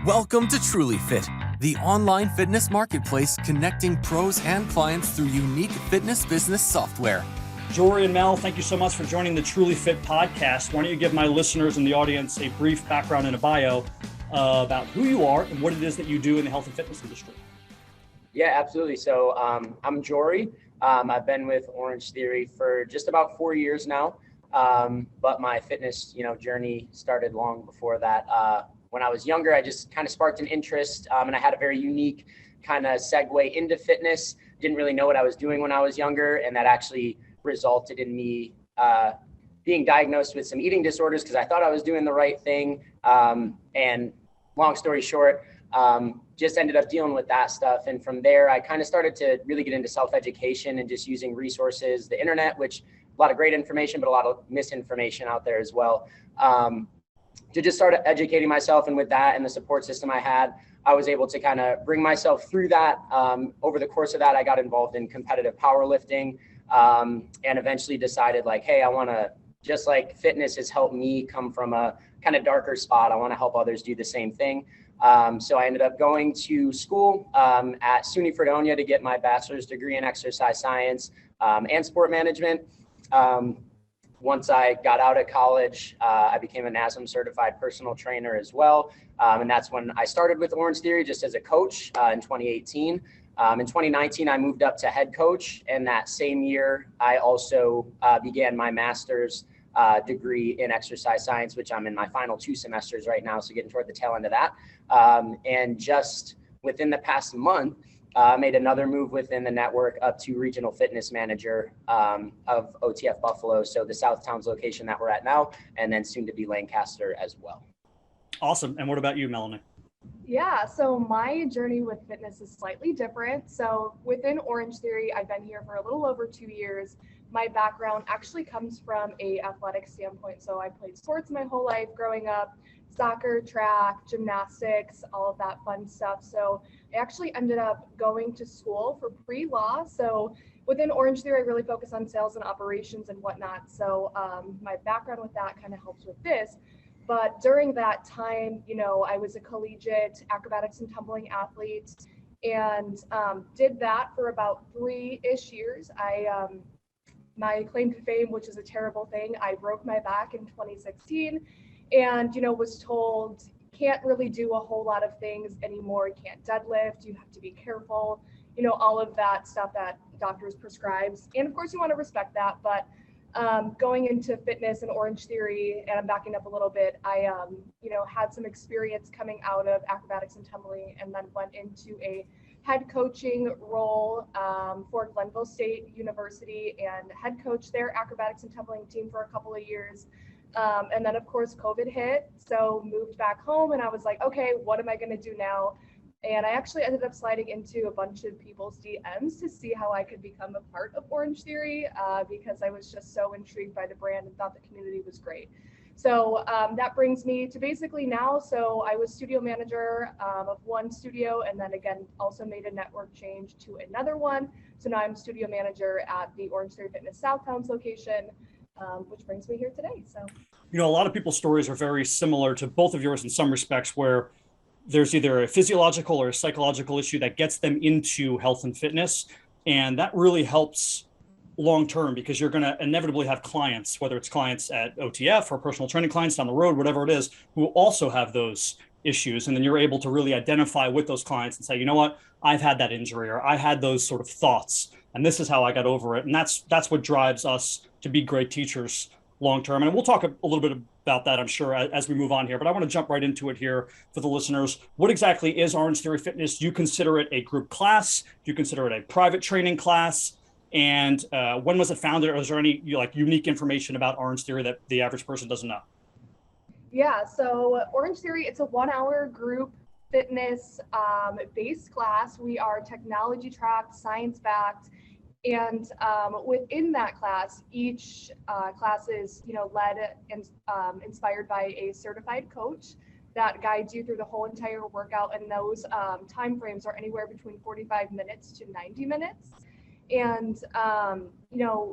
Welcome to Trulyfit, the online fitness marketplace connecting pros and clients through unique fitness business software. Jorian, Mel, thank you so much for joining the Trulyfit Podcast. Why don't you give my listeners and the audience a brief background and a bio about who you are and what it is that you do in the health and fitness industry? Yeah, absolutely. So I'm Jory. I've been with Orangetheory for just about 4 years now. But my fitness, journey started long before that. When I was younger, I just kind of sparked an interest, and I had a very unique kind of segue into fitness. Didn't really know what I was doing when I was younger, and that actually resulted in me being diagnosed with some eating disorders because I thought I was doing the right thing. And long story short, just ended up dealing with that stuff. And from there, I kind of started to really get into self-education and just using resources, the internet, which a lot of great information, but a lot of misinformation out there as well. To just start educating myself. And with that and the support system I had, I was able to kind of bring myself through that. Over the course of that, I got involved in competitive powerlifting, and eventually decided hey, I want to, just like fitness has helped me come from a kind of darker spot, I want to help others do the same thing. So I ended up going to school at SUNY Fredonia to get my bachelor's degree in exercise science and sport management. Once I got out of college, I became a NASM certified personal trainer as well. And that's when I started with Orangetheory just as a coach in 2018. In 2019, I moved up to head coach. And that same year, I also began my master's degree in exercise science, which I'm in my final 2 semesters right now. So getting toward the tail end of that. And just within the past month, made another move within the network up to regional fitness manager of OTF Buffalo. So the Southtowns location that we're at now, and then soon to be Lancaster as well. Awesome. And what about you, Melanie? Yeah, so my journey with fitness is slightly different. So within Orangetheory, I've been here for a little over 2 years. My background actually comes from a athletic standpoint. So I played sports my whole life growing up, soccer, track, gymnastics, all of that fun stuff. So I actually ended up going to school for pre-law. So within Orangetheory, I really focus on sales and operations and whatnot. So my background with that kind of helps with this. But during that time, I was a collegiate acrobatics and tumbling athlete and did that for about 3-ish years. My claim to fame, which is a terrible thing, I broke my back in 2016 and, was told can't really do a whole lot of things anymore. You can't deadlift, you have to be careful, all of that stuff that doctors prescribes. And of course you want to respect that, but going into fitness and Orangetheory, and I'm backing up a little bit, I, had some experience coming out of acrobatics and tumbling and then went into a head coaching role for Glenville State University and head coach their acrobatics and tumbling team for a couple of years. And then of course COVID hit, so moved back home and I was like, okay, what am I going to do now? And I actually ended up sliding into a bunch of people's DMs to see how I could become a part of Orangetheory because I was just so intrigued by the brand and thought the community was great. So that brings me to basically now. So I was studio manager of one studio and then again also made a network change to another one. So now I'm studio manager at the Orangetheory Fitness Southtowns location, which brings me here today. So, A lot of people's stories are very similar to both of yours in some respects, where there's either a physiological or a psychological issue that gets them into health and fitness. And that really helps long-term because you're going to inevitably have clients, whether it's clients at OTF or personal training clients down the road, whatever it is, who also have those issues. And then you're able to really identify with those clients and say, you know what, I've had that injury or I had those sort of thoughts and this is how I got over it. And that's what drives us to be great teachers long-term. And we'll talk a little bit about that, I'm sure, as we move on here. But I want to jump right into it here for the listeners. What exactly is Orangetheory Fitness? Do you consider it a group class? Do you consider it a private training class? And when was it founded? Or is there any unique information about Orangetheory that the average person doesn't know? Yeah, so Orangetheory, it's a 1-hour group fitness based class. We are technology tracked, science backed. And within that class, each class is, led and inspired by a certified coach that guides you through the whole entire workout. And those time frames are anywhere between 45 minutes to 90 minutes. And,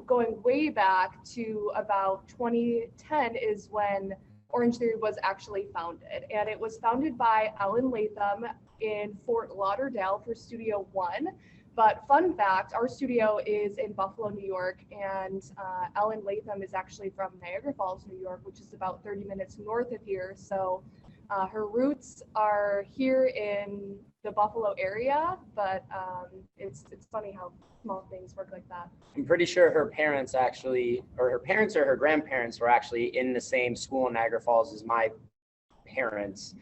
going way back to about 2010 is when Orangetheory was actually founded. And it was founded by Ellen Latham in Fort Lauderdale for Studio One. But fun fact, our studio is in Buffalo, New York, and Ellen Latham is actually from Niagara Falls, New York, which is about 30 minutes north of here. So her roots are here in the Buffalo area, but it's funny how small things work like that. I'm pretty sure her parents actually, or her parents or her grandparents were actually in the same school in Niagara Falls as my parents,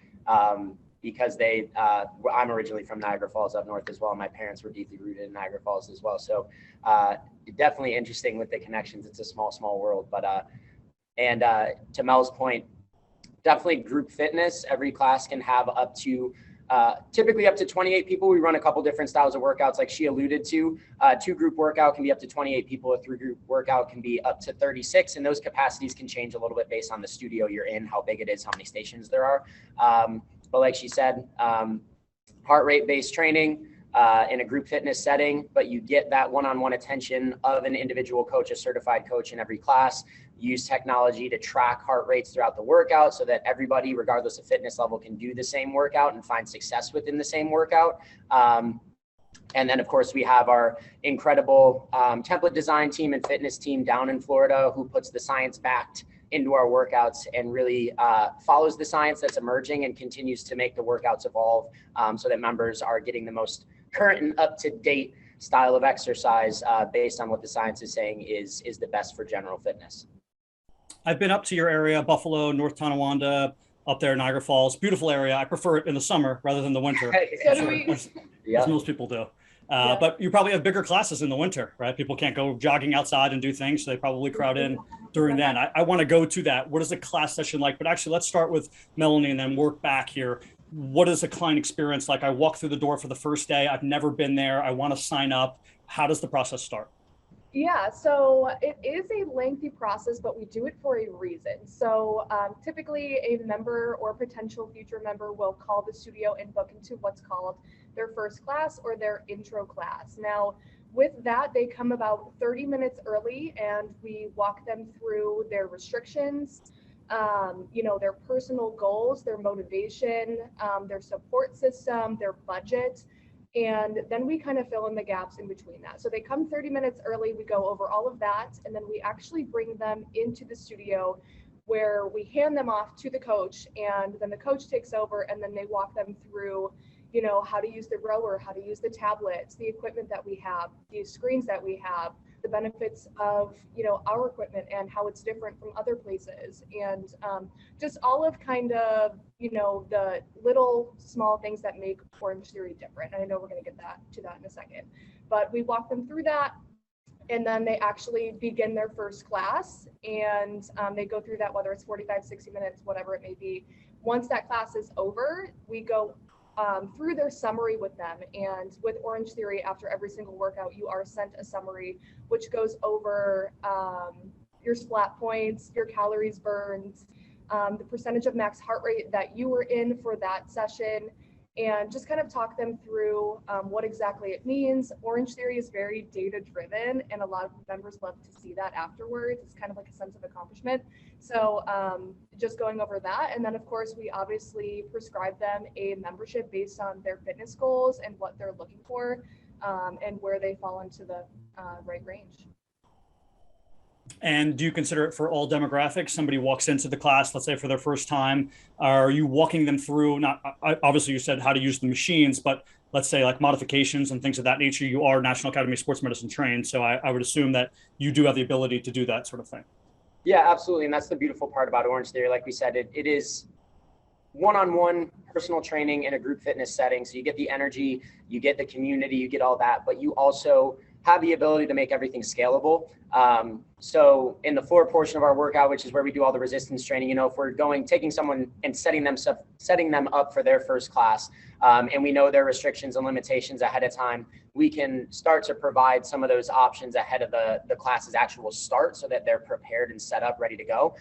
because I'm originally from Niagara Falls up north as well. My parents were deeply rooted in Niagara Falls as well. So definitely interesting with the connections. It's a small world, but and to Mel's point, definitely group fitness. Every class can have up to typically up to 28 people. We run a couple different styles of workouts, like she alluded to. 2-group workout can be up to 28 people. A 3-group workout can be up to 36, and those capacities can change a little bit based on the studio you're in, how big it is, how many stations there are. But like she said, heart rate based training in a group fitness setting, but you get that one-on-one attention of an individual coach, a certified coach in every class. Use technology to track heart rates throughout the workout so that everybody, regardless of fitness level, can do the same workout and find success within the same workout. And then, of course, we have our incredible template design team and fitness team down in Florida who puts the science backed into our workouts and really follows the science that's emerging and continues to make the workouts evolve so that members are getting the most current and up-to-date style of exercise based on what the science is saying is the best for general fitness. I've been up to your area, Buffalo, North Tonawanda, up there, Niagara Falls. Beautiful area. I prefer it in the summer rather than the winter. So do we. As most people do. But you probably have bigger classes in the winter, right? People can't go jogging outside and do things, so they probably crowd in during then. I want to go to that. What is a class session like? But actually, let's start with Melanie and then work back here. What is a client experience like? I walk through the door for the first day. I've never been there. I want to sign up. How does the process start? Yeah, so it is a lengthy process, but we do it for a reason. So typically a member or potential future member will call the studio and book into what's called their first class or their intro class. Now, with that, they come about 30 minutes early and we walk them through their restrictions, their personal goals, their motivation, their support system, their budget. And then we kind of fill in the gaps in between that. So they come 30 minutes early, we go over all of that, and then we actually bring them into the studio where we hand them off to the coach, and then the coach takes over and then they walk them through, how to use the rower, how to use the tablets, the equipment that we have, the screens that we have, the benefits of, our equipment and how it's different from other places. And just all of kind of, the little small things that make Orangetheory different. And I know we're going to get to that in a second, but we walk them through that. And then they actually begin their first class and they go through that, whether it's 45, 60 minutes, whatever it may be. Once that class is over, we go through their summary with them. And with Orangetheory, after every single workout, you are sent a summary, which goes over your splat points, your calories burned, the percentage of max heart rate that you were in for that session, and just kind of talk them through what exactly it means. Orangetheory is very data driven, and a lot of members love to see that afterwards. It's kind of like a sense of accomplishment. So just going over that. And then of course, we obviously prescribe them a membership based on their fitness goals and what they're looking for and where they fall into the right range. And do you consider it for all demographics? Somebody walks into the class, let's say for their first time, are you walking them through, obviously you said how to use the machines, but let's say like modifications and things of that nature? You are National Academy of Sports Medicine trained, so I would assume that you do have the ability to do that sort of thing. Yeah, absolutely. And that's the beautiful part about Orangetheory. Like we said, it is one-on-one personal training in a group fitness setting. So you get the energy, you get the community, you get all that, but you also have the ability to make everything scalable. So in the floor portion of our workout, which is where we do all the resistance training, if we're taking someone and setting them up for their first class, and we know their restrictions and limitations ahead of time, we can start to provide some of those options ahead of the class's actual start so that they're prepared and set up, ready to go.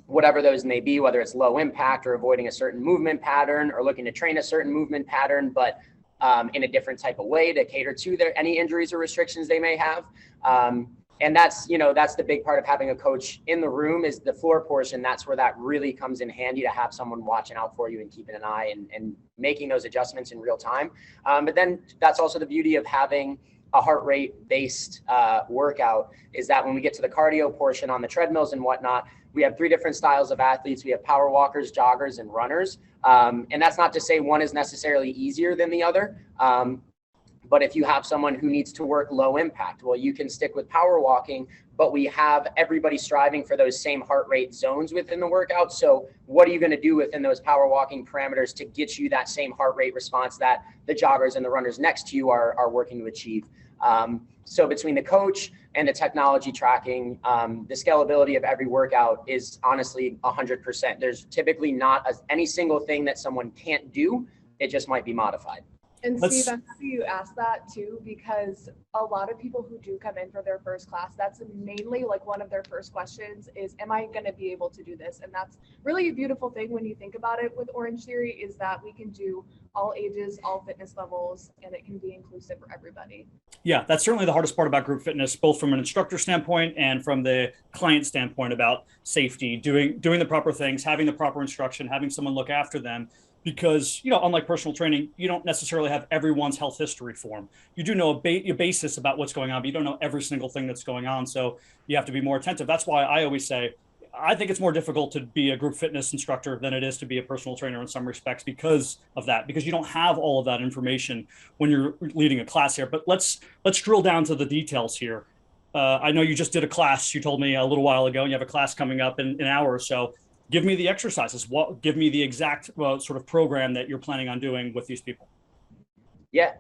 Whatever those may be, whether it's low impact or avoiding a certain movement pattern or looking to train a certain movement pattern, but in a different type of way to cater to any injuries or restrictions they may have. And that's, that's the big part of having a coach in the room is the floor portion. That's where that really comes in handy to have someone watching out for you and keeping an eye and making those adjustments in real time. But then that's also the beauty of having a heart rate based workout is that when we get to the cardio portion on the treadmills and whatnot, we have 3 different styles of athletes. We have power walkers, joggers, and runners. And that's not to say one is necessarily easier than the other. But if you have someone who needs to work low impact, well, you can stick with power walking, but we have everybody striving for those same heart rate zones within the workout. So what are you going to do within those power walking parameters to get you that same heart rate response that the joggers and the runners next to you are working to achieve? So between the coach and the technology tracking, the scalability of every workout is honestly 100%. There's typically not any single thing that someone can't do. It just might be modified. And Steve, I'm happy you asked that too, because a lot of people who do come in for their first class, that's mainly like one of their first questions is, am I going to be able to do this? And that's really a beautiful thing when you think about it with Orangetheory is that we can do all ages, all fitness levels, and it can be inclusive for everybody. Yeah, that's certainly the hardest part about group fitness, both from an instructor standpoint and from the client standpoint about safety, doing the proper things, having the proper instruction, having someone look after them. Because, unlike personal training, you don't necessarily have everyone's health history form. You do know a basis about what's going on, but you don't know every single thing that's going on. So you have to be more attentive. That's why I always say, I think it's more difficult to be a group fitness instructor than it is to be a personal trainer in some respects because of that, because you don't have all of that information when you're leading a class here. But let's drill down to the details here. I know you just did a class, you told me a little while ago, and you have a class coming up in an hour or so. Give me the exercises. Give me the exact sort of program that you're planning on doing with these people. Yeah.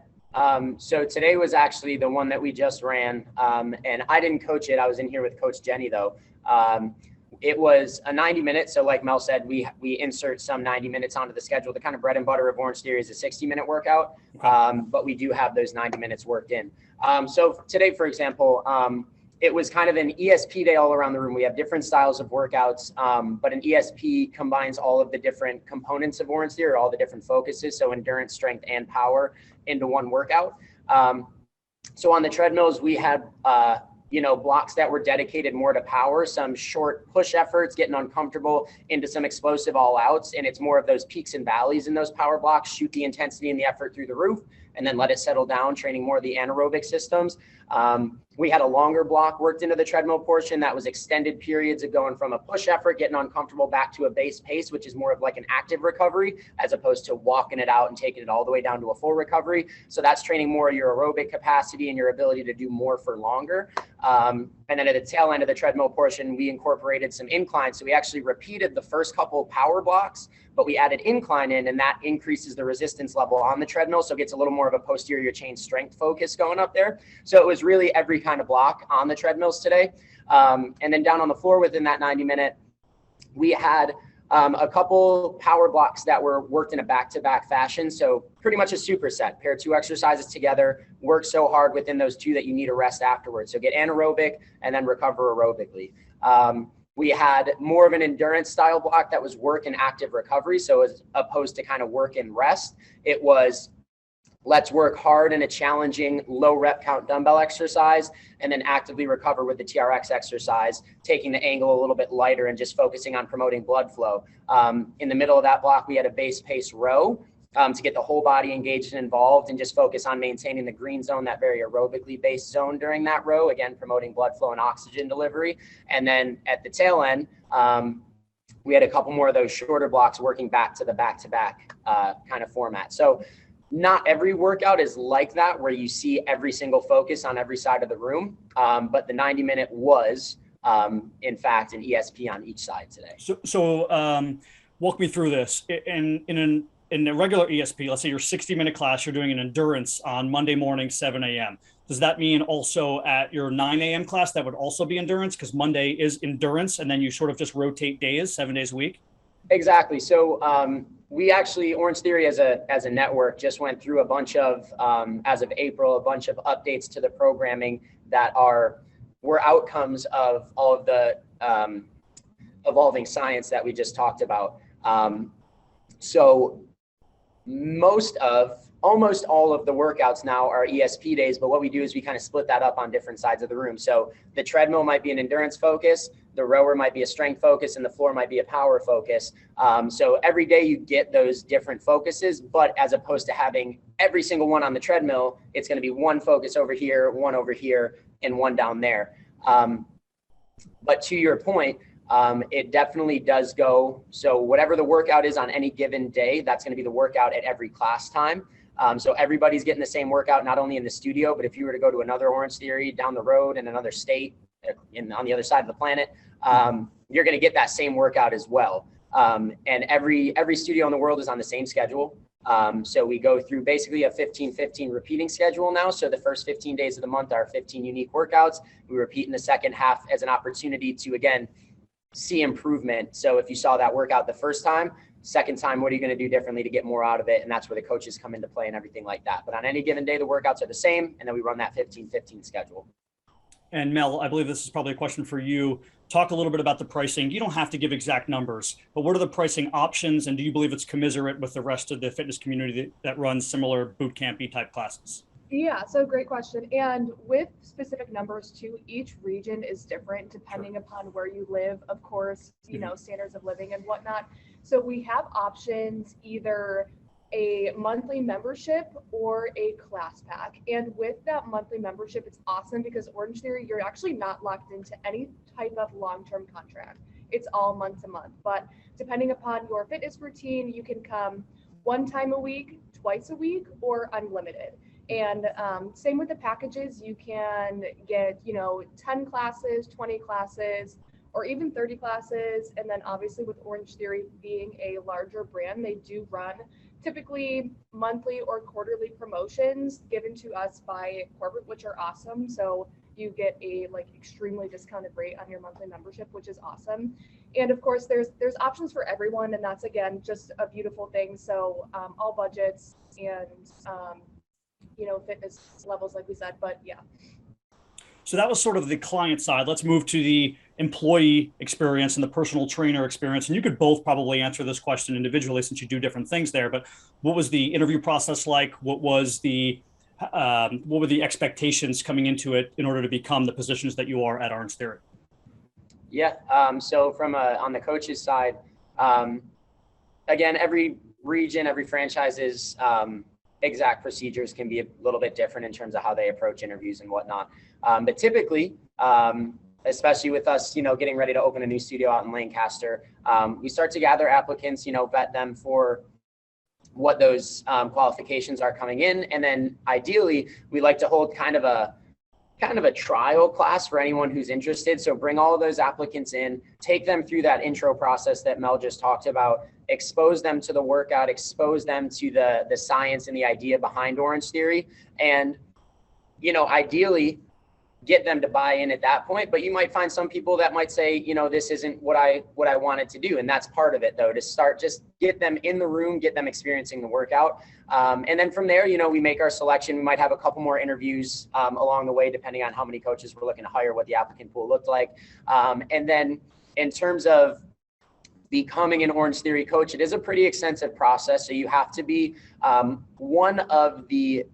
So today was actually the one that we just ran. And I didn't coach it. I was in here with Coach Jenny though. It was a 90-minute. So like Mel said, we insert some 90 minutes onto the schedule. The kind of bread and butter of Orangetheory is a 60-minute workout. Okay. But we do have those 90 minutes worked in. So today, for example, it was kind of an ESP day all around the room. We have different styles of workouts, but an ESP combines all of the different components of Orangetheory, all the different focuses, so endurance, strength, and power into one workout. So on the treadmills, we had blocks that were dedicated more to power, some short push efforts, getting uncomfortable into some explosive all outs. And it's more of those peaks and valleys in those power blocks, shoot the intensity and the effort through the roof, and then let it settle down, training more of the anaerobic systems. We had a longer block worked into the treadmill portion that was extended periods of going from a push effort, getting uncomfortable back to a base pace, which is more of like an active recovery, as opposed to walking it out and taking it all the way down to a full recovery. So that's training more of your aerobic capacity and your ability to do more for longer. And then at the tail end of the treadmill portion, we incorporated some incline. So we actually repeated the first couple power blocks, but we added incline in, and that increases the resistance level on the treadmill. So it gets a little more of a posterior chain strength focus going up there. So it was really every kind of block on the treadmills today. And then down on the floor within that 90-minute, we had a couple power blocks that were worked in a back-to-back fashion. So pretty much a superset, pair 2 exercises together, work so hard within those 2 that you need a rest afterwards. So get anaerobic and then recover aerobically. We had more of an endurance style block that was work and active recovery. So as opposed to kind of work and rest, it was let's work hard in a challenging low rep count dumbbell exercise and then actively recover with the TRX exercise, taking the angle a little bit lighter and just focusing on promoting blood flow. In the middle of that block, we had a base pace row to get the whole body engaged and involved and just focus on maintaining the green zone, that very aerobically based zone during that row, again, promoting blood flow and oxygen delivery. And then at the tail end, we had a couple more of those shorter blocks working back to the back-to-back kind of format. So not every workout is like that, where you see every single focus on every side of the room. But the 90-minute was, in fact, an ESP on each side today. So walk me through this. In a regular ESP, let's say your 60-minute class, you're doing an endurance on Monday morning, 7 a.m. Does that mean also at your 9 a.m. class, that would also be endurance? Because Monday is endurance, and then you sort of just rotate days, 7 days a week? Exactly. So we actually, Orangetheory as a network, just went through a bunch of, as of April, a bunch of updates to the programming that were outcomes of all of the evolving science that we just talked about. So almost all of the workouts now are ESP days, but what we do is we kind of split that up on different sides of the room. So the treadmill might be an endurance focus, the rower might be a strength focus, and the floor might be a power focus. So every day you get those different focuses, but as opposed to having every single one on the treadmill, it's going to be one focus over here, and one down there. But to your point, it definitely does go. So whatever the workout is on any given day, that's going to be the workout at every class time. So everybody's getting the same workout, not only in the studio, but if you were to go to another Orangetheory down the road in another state on the other side of the planet, you're going to get that same workout as well. And every studio in the world is on the same schedule. So we go through basically a 15-15 repeating schedule now. So the first 15 days of the month are 15 unique workouts. We repeat in the second half as an opportunity to, again, see improvement. So if you saw that workout the first time, second time, what are you going to do differently to get more out of it? And that's where the coaches come into play and everything like that. But on any given day, the workouts are the same. And then we run that 15-15 schedule. And Mel, I believe this is probably a question for you. Talk a little bit about the pricing. You don't have to give exact numbers, but what are the pricing options? And do you believe it's commiserate with the rest of the fitness community that runs similar boot campy type classes? Yeah, so great question. And with specific numbers too, each region is different depending upon where you live, of course, you know, standards of living and whatnot. So we have options, either a monthly membership or a class pack. And with that monthly membership, it's awesome because Orangetheory, you're actually not locked into any type of long-term contract. It's all month to month. But depending upon your fitness routine, you can come one time a week, twice a week, or unlimited. And same with the packages, you can get, 10 classes, 20 classes, or even 30 classes. And then obviously with Orangetheory being a larger brand, they do run typically monthly or quarterly promotions given to us by corporate, which are awesome. So you get a extremely discounted rate on your monthly membership, which is awesome. And of course, there's options for everyone. And that's, again, just a beautiful thing. So all budgets and, fitness levels, like we said, but yeah. So that was sort of the client side. Let's move to the employee experience and the personal trainer experience. And you could both probably answer this question individually since you do different things there, but what was the interview process like? What were the expectations coming into it in order to become the positions that you are at Orangetheory? Yeah. So from on the coaches side, again, every region, every franchise's exact procedures can be a little bit different in terms of how they approach interviews and whatnot. But typically, especially with us, getting ready to open a new studio out in Lancaster, we start to gather applicants, vet them for what those qualifications are coming in. And then ideally, we like to hold kind of a trial class for anyone who's interested. So bring all of those applicants in, take them through that intro process that Mel just talked about, expose them to the workout, expose them to the science and the idea behind Orangetheory, and, ideally get them to buy in at that point. But you might find some people that might say, this isn't what I wanted to do. And that's part of it, though, to start, just get them in the room, get them experiencing the workout. And then from there, we make our selection. We might have a couple more interviews along the way, depending on how many coaches we're looking to hire, what the applicant pool looked like. And then in terms of becoming an Orangetheory coach, it is a pretty extensive process. So you have to be one of the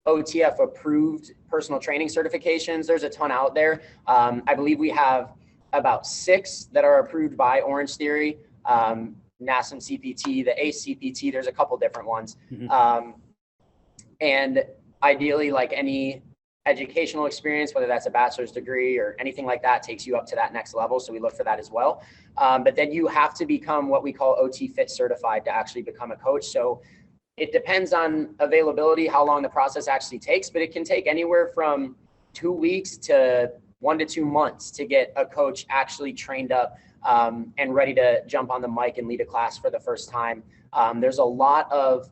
OTF approved personal training certifications. There's a ton out there. I believe we have about 6 that are approved by Orangetheory, NASM CPT, the ACE CPT, there's a couple different ones. And ideally, like any educational experience, whether that's a bachelor's degree or anything like that, takes you up to that next level. So we look for that as well. But then you have to become what we call OT Fit certified to actually become a coach. So it depends on availability, how long the process actually takes, but it can take anywhere from 2 weeks to 1 to 2 months to get a coach actually trained up and ready to jump on the mic and lead a class for the first time. There's a lot of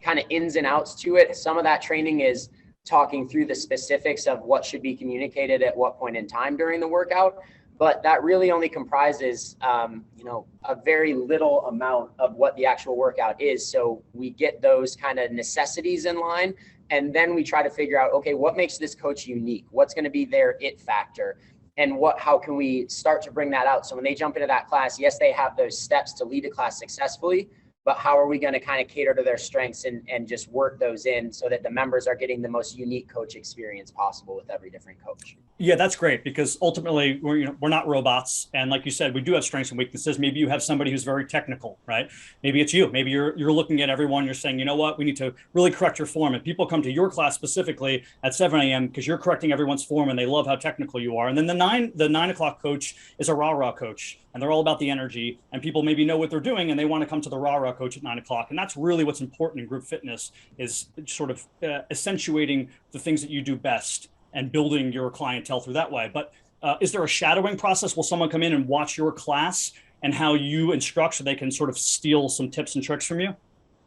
kind of ins and outs to it. Some of that training is talking through the specifics of what should be communicated at what point in time during the workout. But that really only comprises, a very little amount of what the actual workout is. So we get those kind of necessities in line, and then we try to figure out, okay, what makes this coach unique? What's going to be their it factor? And how can we start to bring that out? So when they jump into that class, yes, they have those steps to lead a class successfully, but how are we going to kind of cater to their strengths and just work those in so that the members are getting the most unique coach experience possible with every different coach. Yeah, that's great, because ultimately we're not robots. And like you said, we do have strengths and weaknesses. Maybe you have somebody who's very technical, right? Maybe it's you. Maybe you're looking at everyone, you're saying, you know what, we need to really correct your form. And people come to your class specifically at 7 a.m. because you're correcting everyone's form and they love how technical you are. And then the 9 o'clock coach is a rah-rah coach, and they're all about the energy, and people maybe know what they're doing and they want to come to the rah-rah coach at 9 o'clock. And that's really what's important in group fitness, is sort of accentuating the things that you do best and building your clientele through that way. But is there a shadowing process? Will someone come in and watch your class and how you instruct so they can sort of steal some tips and tricks from you?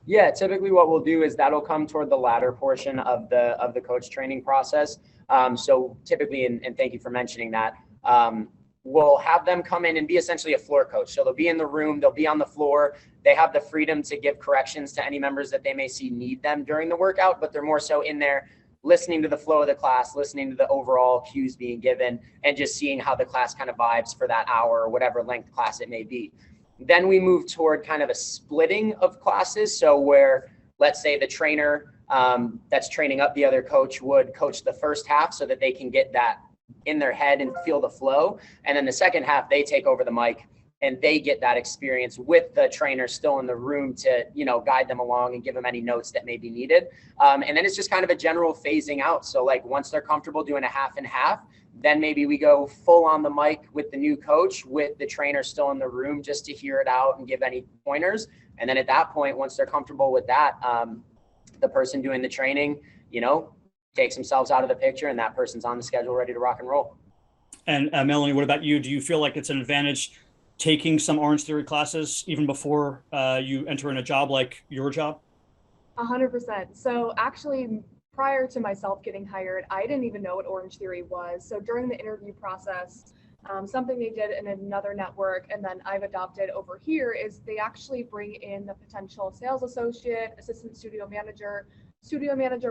Yeah, typically what we'll do is that'll come toward the latter portion of the coach training process. So typically, and thank you for mentioning that, we'll have them come in and be essentially a floor coach. So they'll be in the room, they'll be on the floor. They have the freedom to give corrections to any members that they may see need them during the workout, but they're more so in there listening to the flow of the class, listening to the overall cues being given, and just seeing how the class kind of vibes for that hour or whatever length class it may be. Then we move toward kind of a splitting of classes. So where, let's say the trainer that's training up the other coach would coach the first half so that they can get that in their head and feel the flow. And then the second half, they take over the mic and they get that experience with the trainer still in the room to, guide them along and give them any notes that may be needed. And then it's just kind of a general phasing out. So like once they're comfortable doing a half and half, then maybe we go full on the mic with the new coach with the trainer still in the room just to hear it out and give any pointers. And then at that point, once they're comfortable with that, the person doing the training, takes themselves out of the picture and that person's on the schedule ready to rock and roll. And Melanie, what about you? Do you feel like it's an advantage taking some Orangetheory classes even before you enter in a job like your job? 100%. So actually, prior to myself getting hired, I didn't even know what Orangetheory was. So during the interview process, something they did in another network and then I've adopted over here is they actually bring in the potential sales associate, assistant studio manager,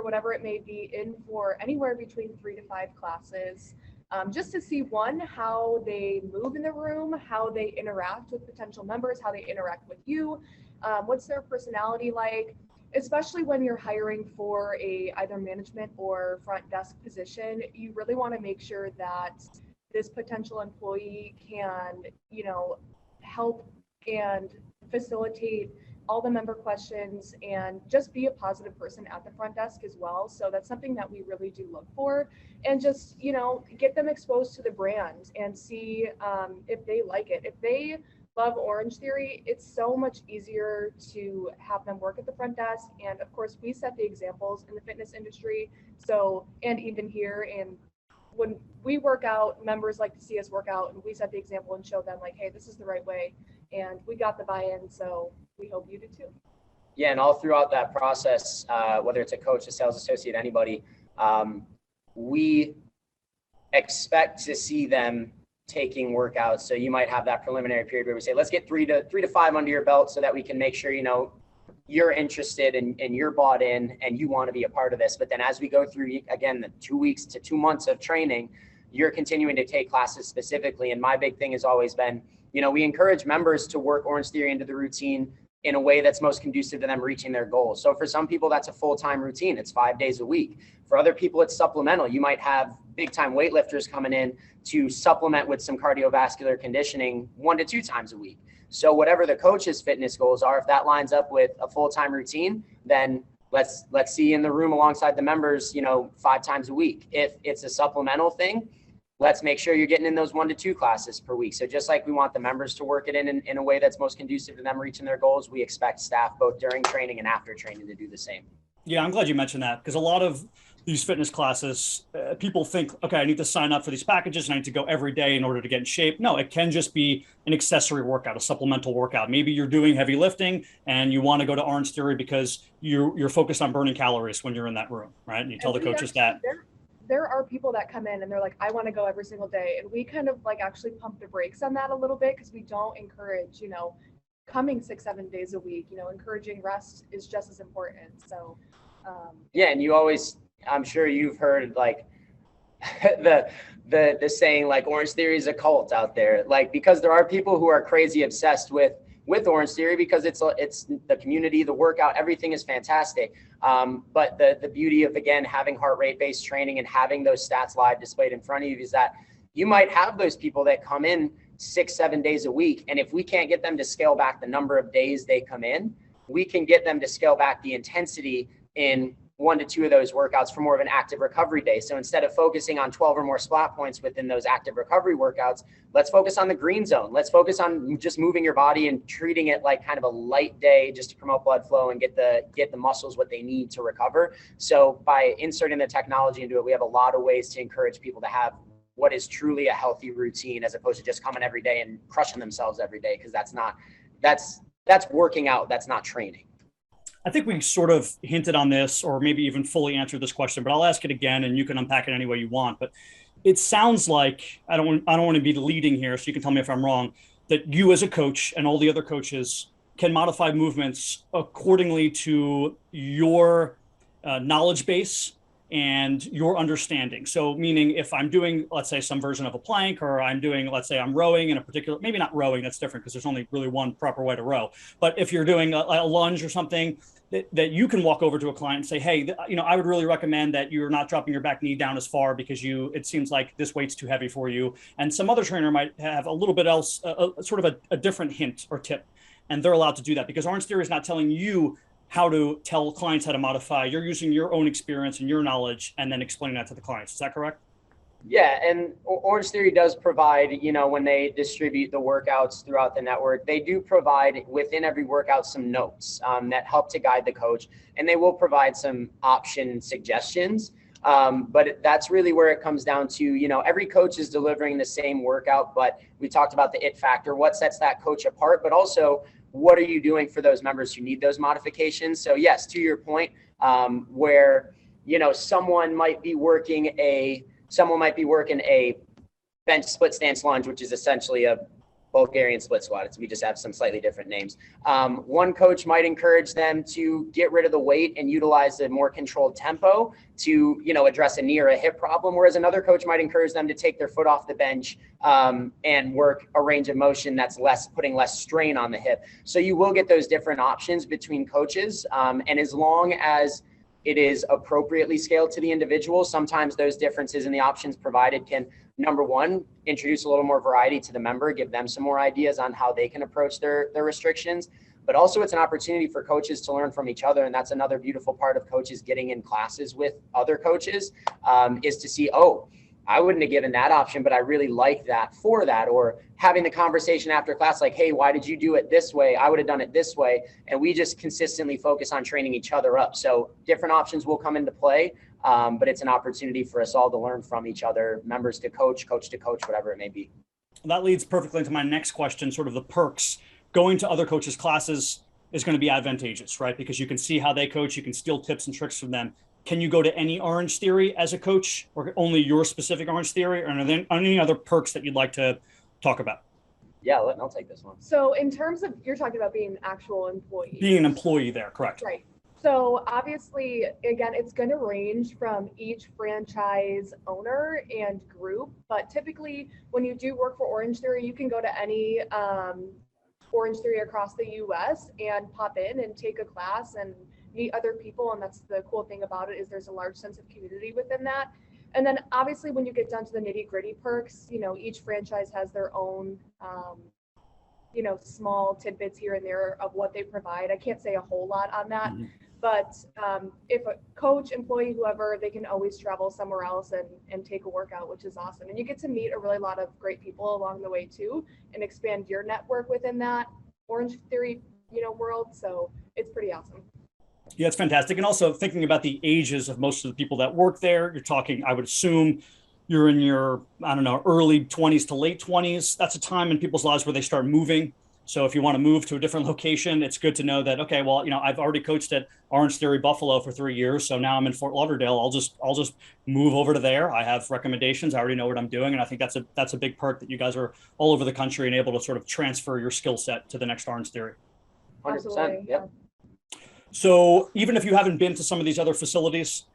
whatever it may be, in for anywhere between 3 to 5 classes, just to see, one, how they move in the room, how they interact with potential members, how they interact with you, what's their personality like, especially when you're hiring for either management or front desk position. You really want to make sure that this potential employee can, help and facilitate all the member questions and just be a positive person at the front desk as well. So that's something that we really do look for, and just, get them exposed to the brand and see if they like it. If they love Orangetheory, it's so much easier to have them work at the front desk. And of course, we set the examples in the fitness industry. So, and even here, and when we work out, members like to see us work out, and we set the example and show them like, hey, this is the right way. And we got the buy-in, so we hope you do too. Yeah, and all throughout that process, whether it's a coach, a sales associate, anybody, we expect to see them taking workouts. So you might have that preliminary period where we say, let's get 3 to 5 under your belt so that we can make sure, you're interested and you're bought in and you want to be a part of this. But then as we go through, again, the 2 weeks to 2 months of training, you're continuing to take classes specifically. And my big thing has always been, we encourage members to work Orangetheory into the routine in a way that's most conducive to them reaching their goals. So for some people, that's a full-time routine. It's 5 days a week. For other people, it's supplemental. You might have big-time weightlifters coming in to supplement with some cardiovascular conditioning 1 to 2 times a week. So whatever the coach's fitness goals are, if that lines up with a full-time routine, then let's see you in the room alongside the members, 5 times a week. If it's a supplemental thing, let's make sure you're getting in those 1 to 2 classes per week. So just like we want the members to work it in a way that's most conducive to them reaching their goals, we expect staff both during training and after training to do the same. Yeah, I'm glad you mentioned that, because a lot of these fitness classes, people think, okay, I need to sign up for these packages and I need to go every day in order to get in shape. No, it can just be an accessory workout, a supplemental workout. Maybe you're doing heavy lifting and you want to go to Orangetheory because you're focused on burning calories when you're in that room, right? And you tell the coaches that. There are people that come in and they're like, I want to go every single day. And we kind of actually pump the brakes on that a little bit, because we don't encourage, coming 6-7 days a week. Encouraging rest is just as important. So yeah, and you always, I'm sure you've heard the saying Orangetheory is a cult out there, because there are people who are crazy obsessed with with Orangetheory because it's the community, the workout, everything is fantastic. But the beauty of, again, having heart rate based training and having those stats live displayed in front of you is that you might have those people that come in 6-7 days a week. And if we can't get them to scale back the number of days they come in, we can get them to scale back the intensity in 1 to 2 of those workouts for more of an active recovery day. So instead of focusing on 12 or more splat points within those active recovery workouts, let's focus on the green zone. Let's focus on just moving your body and treating it like kind of a light day just to promote blood flow and get the muscles what they need to recover. So by inserting the technology into it, we have a lot of ways to encourage people to have what is truly a healthy routine as opposed to just coming every day and crushing themselves every day, because that's working out, that's not training. I think we sort of hinted on this, or maybe even fully answered this question, but I'll ask it again and you can unpack it any way you want. But it sounds like, I don't want to be leading here, so you can tell me if I'm wrong, that you as a coach and all the other coaches can modify movements accordingly to your knowledge base and your understanding. So meaning if I'm doing, let's say, some version of a plank, or I'm doing, let's say I'm rowing in a particular, maybe not rowing, that's different because there's only really one proper way to row. But if you're doing a lunge or something, that you can walk over to a client and say, hey, I would really recommend that you're not dropping your back knee down as far because it seems like this weight's too heavy for you. And some other trainer might have a little bit else, sort of a different hint or tip, and they're allowed to do that because Orangetheory is not telling you how to tell clients how to modify. You're using your own experience and your knowledge and then explaining that to the clients. Is that correct? Yeah, and Orangetheory does provide, when they distribute the workouts throughout the network, they do provide within every workout some notes that help to guide the coach, and they will provide some option suggestions. But that's really where it comes down to, every coach is delivering the same workout, but we talked about the it factor, what sets that coach apart, but also what are you doing for those members who need those modifications? So yes, to your point, where, someone might be working a bench split stance lunge, which is essentially a Bulgarian split squat. We just have some slightly different names. One coach might encourage them to get rid of the weight and utilize a more controlled tempo to, address a knee or a hip problem. Whereas another coach might encourage them to take their foot off the bench and work a range of motion that's putting less strain on the hip. So you will get those different options between coaches. And as long as it is appropriately scaled to the individual, sometimes those differences in the options provided can, number one, introduce a little more variety to the member, give them some more ideas on how they can approach their restrictions. But also it's an opportunity for coaches to learn from each other. And that's another beautiful part of coaches getting in classes with other coaches, is to see, I wouldn't have given that option, but I really like that for that. Or having the conversation after class, like, hey, why did you do it this way? I would have done it this way. And we just consistently focus on training each other up. So different options will come into play, but it's an opportunity for us all to learn from each other, members to coach, coach to coach, whatever it may be. That leads perfectly into my next question, sort of the perks. Going to other coaches' classes is going to be advantageous, right? Because you can see how they coach, you can steal tips and tricks from them. Can you go to any Orangetheory as a coach, or only your specific Orangetheory, or are there any other perks that you'd like to talk about? Yeah, I'll take this one. So in terms of, you're talking about being an actual employee. Being an employee there, correct. Right. So obviously, again, it's going to range from each franchise owner and group, but typically when you do work for Orangetheory, you can go to any Orangetheory across the US and pop in and take a class and meet other people. And that's the cool thing about it, is there's a large sense of community within that. And then obviously when you get down to the nitty gritty perks, each franchise has their own, small tidbits here and there of what they provide. I can't say a whole lot on that, but if a coach, employee, whoever, they can always travel somewhere else and take a workout, which is awesome. And you get to meet a really lot of great people along the way too, and expand your network within that Orangetheory, world. So it's pretty awesome. Yeah, it's fantastic. And also thinking about the ages of most of the people that work there, you're talking, I would assume you're in your, early 20s to late 20s. That's a time in people's lives where they start moving. So if you want to move to a different location, it's good to know that, okay, well, I've already coached at Orangetheory Buffalo for 3 years. So now I'm in Fort Lauderdale. I'll just move over to there. I have recommendations. I already know what I'm doing. And I think that's a big perk, that you guys are all over the country and able to sort of transfer your skill set to the next Orangetheory. 100%. Yeah. So even if you haven't been to some of these other facilities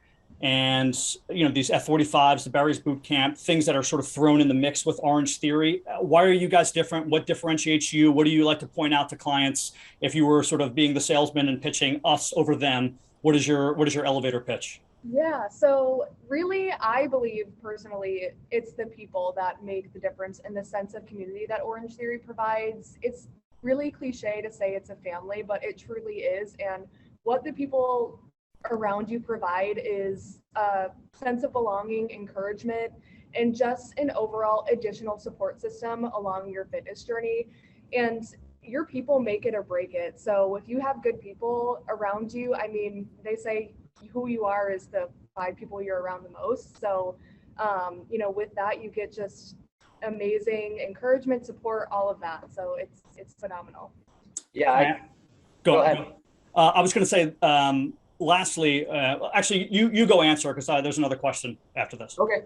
and these F45s, the Barry's Boot Camp, things that are sort of thrown in the mix with Orangetheory. Why are you guys different? What differentiates you? What do you like to point out to clients if you were sort of being the salesman and pitching us over them? What is your elevator pitch? Yeah, so really, I believe personally, it's the people that make the difference in the sense of community that Orangetheory provides. It's really cliche to say it's a family, but it truly is. And what the people around you provide is a sense of belonging, encouragement, and just an overall additional support system along your fitness journey. And your people make it or break it. So if you have good people around you, I mean, they say who you are is the 5 people you're around the most. So, with that, you get just amazing encouragement, support, all of that. So it's phenomenal. Yeah. Go ahead. I was going to say, lastly, actually, you go answer because there's another question after this. Okay.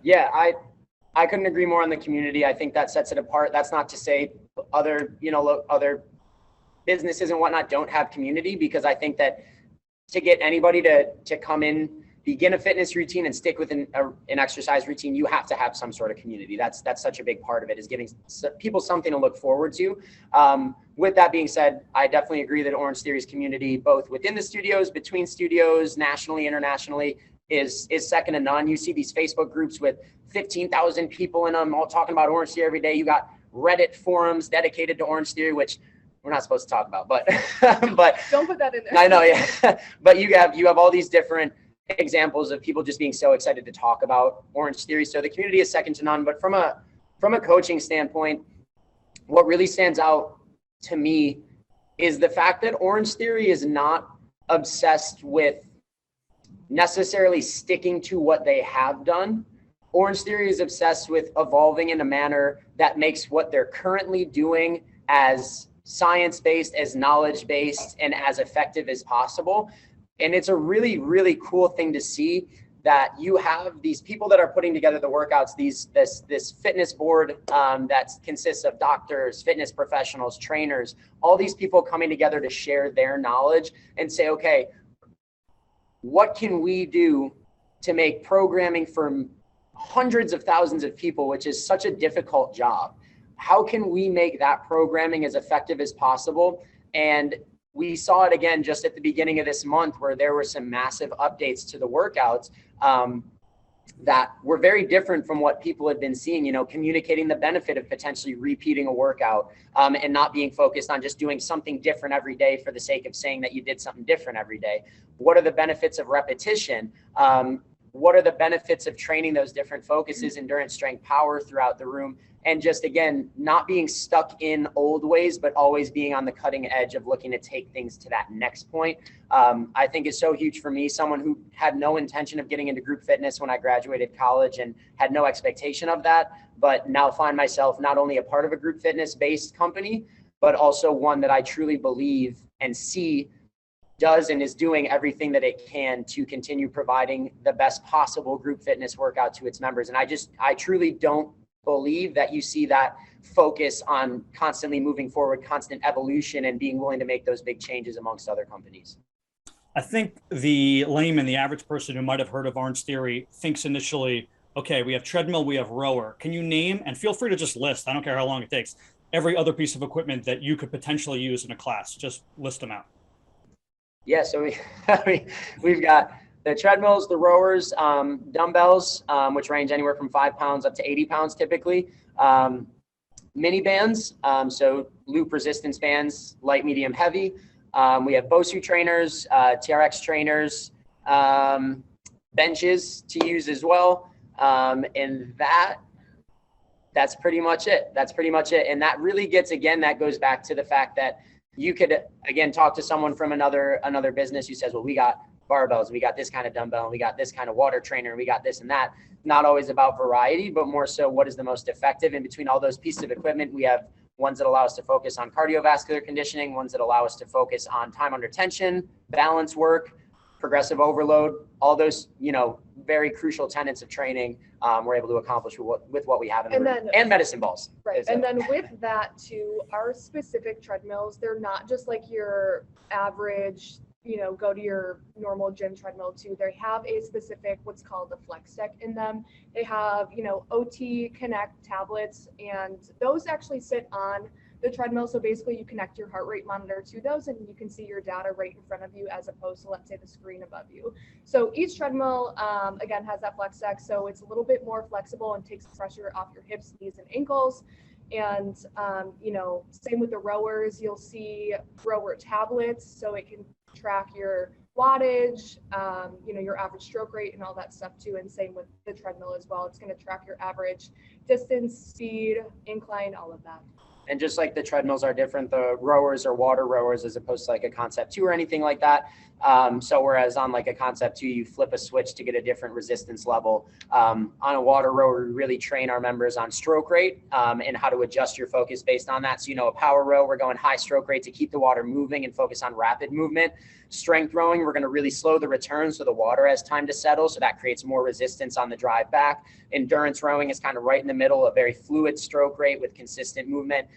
Yeah. I couldn't agree more on the community. I think that sets it apart. That's not to say other businesses and whatnot don't have community, because I think that to get anybody to come in, begin a fitness routine and stick with an exercise routine, you have to have some sort of community. That's such a big part of it, is giving people something to look forward to. With that being said, I definitely agree that Orangetheory's community, both within the studios, between studios, nationally, internationally, is second to none. You see these Facebook groups with 15,000 people in them all talking about Orangetheory every day. You got Reddit forums dedicated to Orangetheory, which we're not supposed to talk about, but Don't put that in there. I know, yeah. But you have all these different examples of people just being so excited to talk about Orangetheory. So the community is second to none. But from a coaching standpoint, what really stands out to me is the fact that Orangetheory is not obsessed with necessarily sticking to what they have done. Orangetheory is obsessed with evolving in a manner that makes what they're currently doing as science-based, as knowledge-based, and as effective as possible. And it's a really, really cool thing to see that you have these people that are putting together the workouts, this fitness board that consists of doctors, fitness professionals, trainers, all these people coming together to share their knowledge and say, okay, what can we do to make programming for hundreds of thousands of people, which is such a difficult job? How can we make that programming as effective as possible? And we saw it again just at the beginning of this month, where there were some massive updates to the workouts that were very different from what people had been seeing, communicating the benefit of potentially repeating a workout and not being focused on just doing something different every day for the sake of saying that you did something different every day. What are the benefits of repetition? What are the benefits of training those different focuses, endurance, strength, power throughout the room? And just, again, not being stuck in old ways, but always being on the cutting edge of looking to take things to that next point. I think is so huge for me, someone who had no intention of getting into group fitness when I graduated college and had no expectation of that, but now find myself not only a part of a group fitness based company, but also one that I truly believe and see does and is doing everything that it can to continue providing the best possible group fitness workout to its members. And I truly don't believe that you see that focus on constantly moving forward, constant evolution, and being willing to make those big changes amongst other companies. I think the layman, the average person who might have heard of Orangetheory, thinks initially, okay, we have treadmill, we have rower. Can you name, and feel free to just list, I don't care how long it takes, every other piece of equipment that you could potentially use in a class? Just list them out. Yeah, so we've got the treadmills, the rowers, dumbbells, which range anywhere from 5 pounds up to 80 pounds typically. Mini bands, so loop resistance bands, light, medium, heavy. We have BOSU trainers, TRX trainers, benches to use as well. And that's pretty much it. And that really that goes back to the fact that you could, again, talk to someone from another business who says, well, we got barbells, we got this kind of dumbbell, and we got this kind of water trainer, and we got this and that. Not always about variety, but more so what is the most effective. In between all those pieces of equipment, we have ones that allow us to focus on cardiovascular conditioning, ones that allow us to focus on time under tension, balance work, progressive overload, all those, very crucial tenets of training we're able to accomplish with what we have in the room. And medicine balls. Right. And then with that too, our specific treadmills, they're not just like your average go to your normal gym treadmill too. They have a specific, what's called a flex deck in them. They have, OT Connect tablets, and those actually sit on the treadmill. So basically you connect your heart rate monitor to those and you can see your data right in front of you as opposed to, let's say, the screen above you. So each treadmill, again, has that flex deck. So it's a little bit more flexible and takes pressure off your hips, knees, and ankles. And, same with the rowers, you'll see rower tablets. So it can track your wattage, your average stroke rate and all that stuff too. And same with the treadmill as well. It's going to track your average distance, speed, incline, all of that. And just like the treadmills are different, the rowers are water rowers as opposed to like a Concept 2 or anything like that. So whereas on like a Concept 2, you flip a switch to get a different resistance level. On a water rower, we really train our members on stroke rate and how to adjust your focus based on that. So, a power row, we're going high stroke rate to keep the water moving and focus on rapid movement. Strength rowing, we're going to really slow the return so the water has time to settle. So that creates more resistance on the drive back. Endurance rowing is kind of right in the middle, a very fluid stroke rate with consistent movement.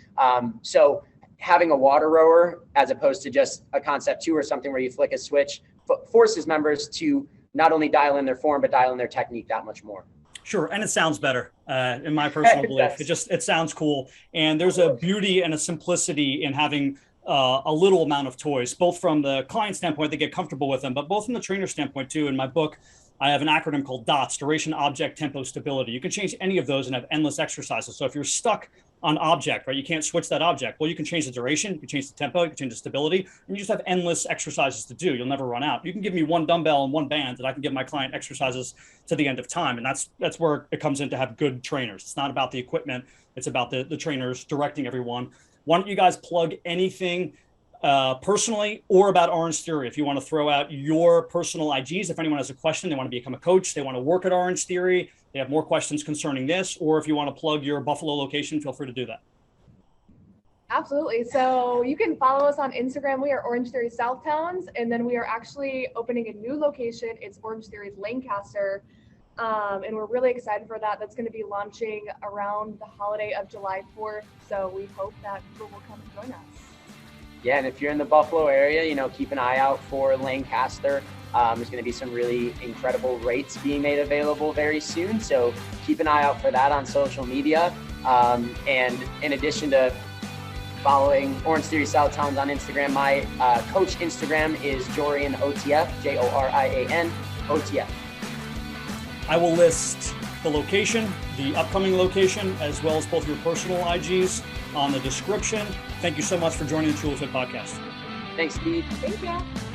So having a water rower as opposed to just a Concept 2 or something where you flick a switch forces members to not only dial in their form, but dial in their technique that much more. Sure. And it sounds better, in my personal belief. It sounds cool. And there's a beauty and a simplicity in having a little amount of toys, both from the client standpoint, they get comfortable with them, but both from the trainer standpoint too. In my book, I have an acronym called DOTS, duration, object, tempo, stability. You can change any of those and have endless exercises. So if you're stuck on object, right, you can't switch that object. Well, you can change the duration, you can change the tempo, you can change the stability, and you just have endless exercises to do. You'll never run out. You can give me one dumbbell and one band, and I can give my client exercises to the end of time. And that's where it comes in to have good trainers. It's not about the equipment. It's about the trainers directing everyone. Why don't you guys plug anything personally or about Orangetheory? If you want to throw out your personal IGs, if anyone has a question, they want to become a coach, they want to work at Orangetheory, they have more questions concerning this, or if you want to plug your Buffalo location, feel free to do that. Absolutely. So you can follow us on Instagram. We are Orangetheory Southtowns, and then we are actually opening a new location. It's Orangetheory Lancaster. And we're really excited for that. That's going to be launching around the holiday of July 4th. So we hope that people will come and join us. Yeah, and if you're in the Buffalo area, keep an eye out for Lancaster. There's going to be some really incredible rates being made available very soon. So keep an eye out for that on social media. And in addition to following Orangetheory Southtowns on Instagram, my coach Instagram is Jorian OTF, Jorian OTF. I will list the location, the upcoming location, as well as both your personal IGs on the description. Thank you so much for joining the Trulyfit Podcast. Thanks, Steve. Thank you.